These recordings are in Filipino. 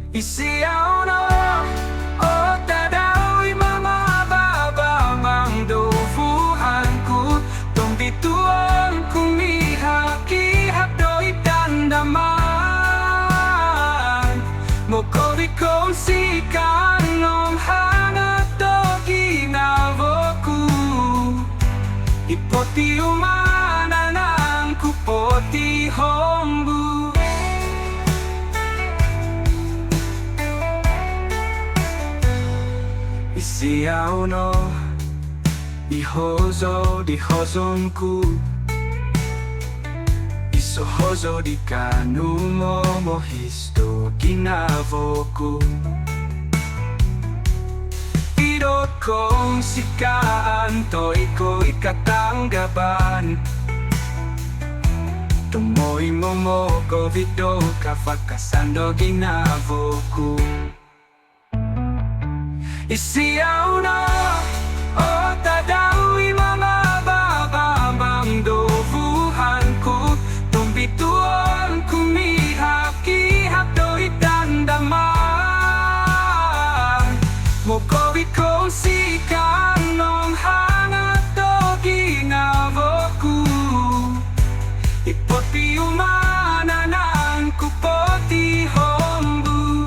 Isiyaw no o tadao'y mamababa mangdovuhan ko tumbituan kumihaki-hap do'y dandaman mokorikong sikan ng hangat do ginavoku ipoti umana ng kupoti hombu Isiyaw no ihozo di hozonku isohozo di kanumo mohisto ginavoku idot kong sikaan to'y ko ikatanggaban tumoy momo kovido kafakasando ginavoku Isiyaw na o tadao'y mamababa mangdovuhan ko tumbituan kumihaki-hap do'y dandaman mokovit kong sikan ng hangat do ginavoku ipoti umana ng kupoti hombu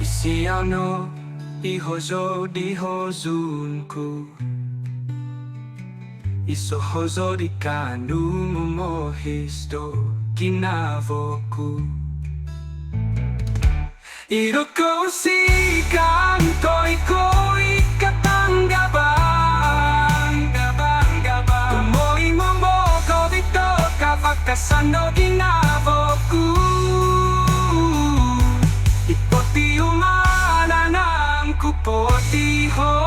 Isiyaw no ihozo di hozunku isohozo di kanumo mohisto ginavoku idot ko sikan to'y ko ikatanggaban tumoy momoko dito kafakasando ginavoku ipoti umana ng kupoti ho